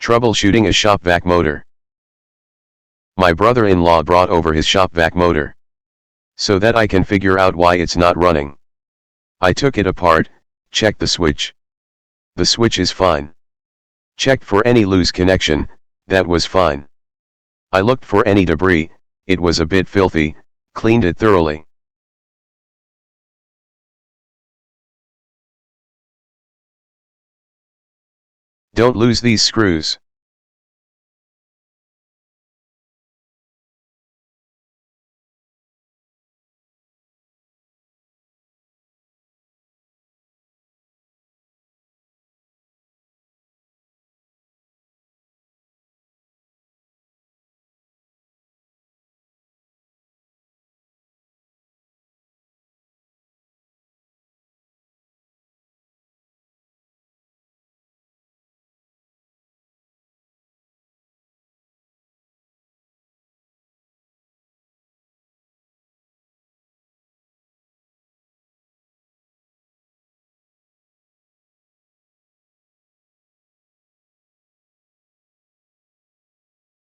Troubleshooting a shop vac motor. My brother-in-law brought over his shop vac motor, so that I can figure out why it's not running. I took it apart, checked the switch. The switch is fine. Checked for any loose connection, that was fine. I looked for any debris, it was a bit filthy, cleaned it thoroughly. Don't lose these screws.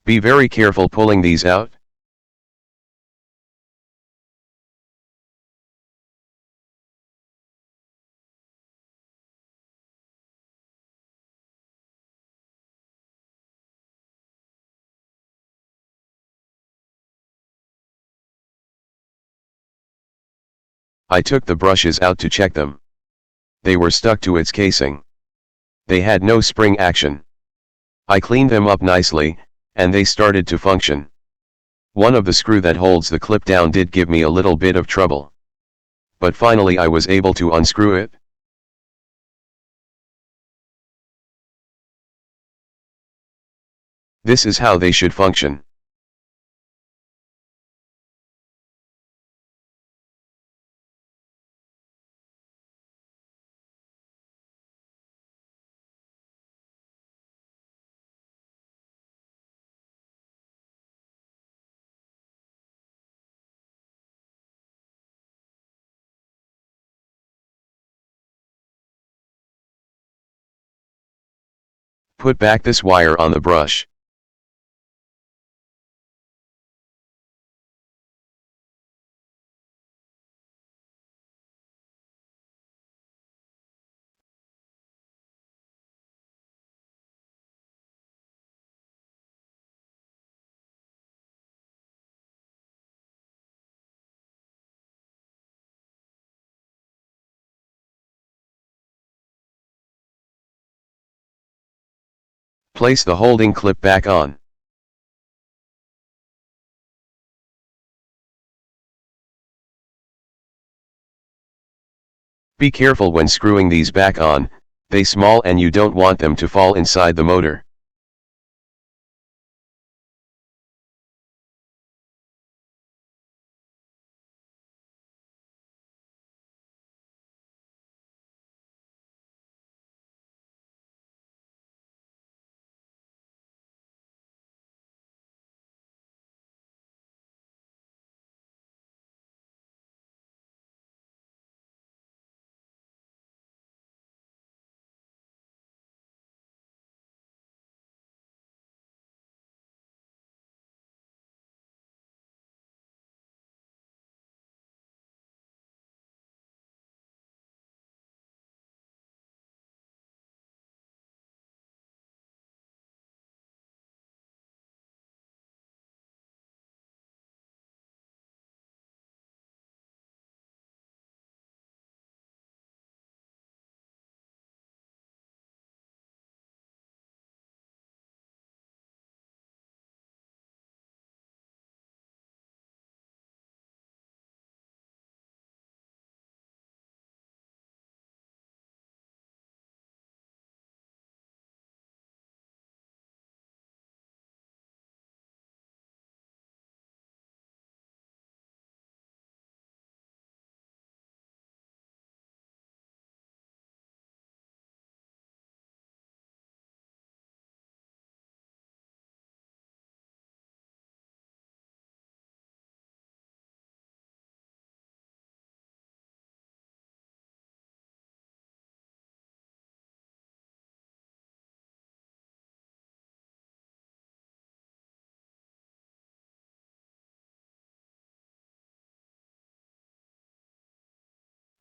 Be very careful pulling these out. I took the brushes out to check them. They were stuck to its casing. They had no spring action. I cleaned them up nicely, and they started to function. One of the screw that holds the clip down did give me a little bit of trouble. But finally I was able to unscrew it. This is how they should function. Put back this wire on the brush. Place the holding clip back on. Be careful when screwing these back on, they small and you don't want them to fall inside the motor.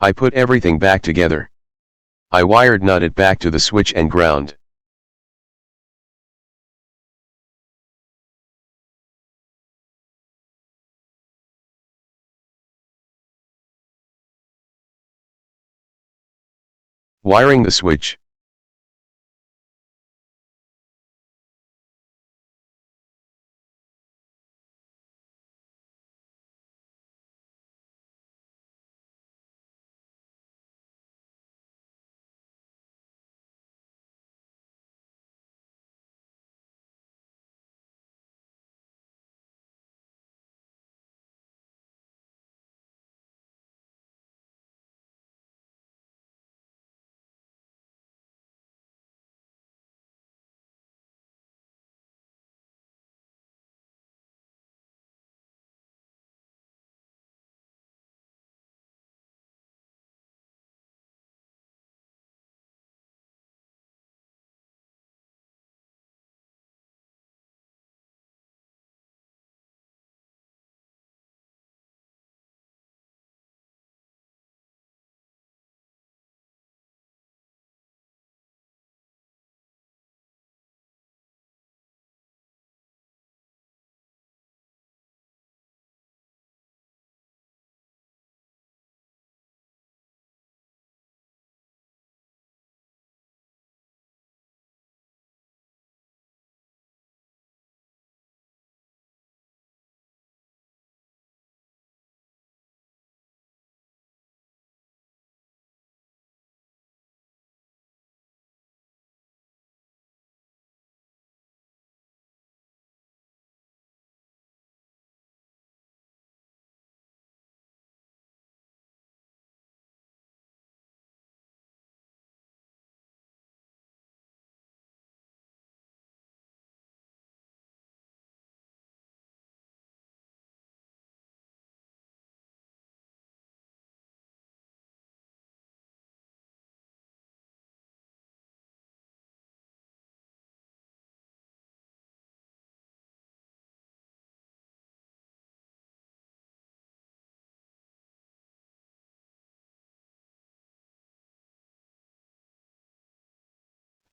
I put everything back together. I wired nut it back to the switch and ground. Wiring the switch.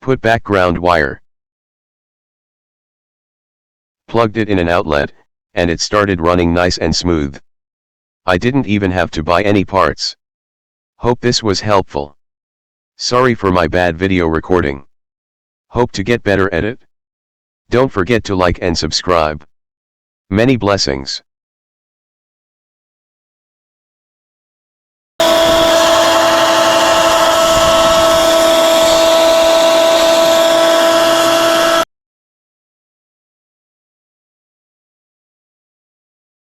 Put back ground wire. Plugged it in an outlet, and it started running nice and smooth. I didn't even have to buy any parts. Hope this was helpful. Sorry for my bad video recording. Hope to get better at it. Don't forget to like and subscribe. Many blessings.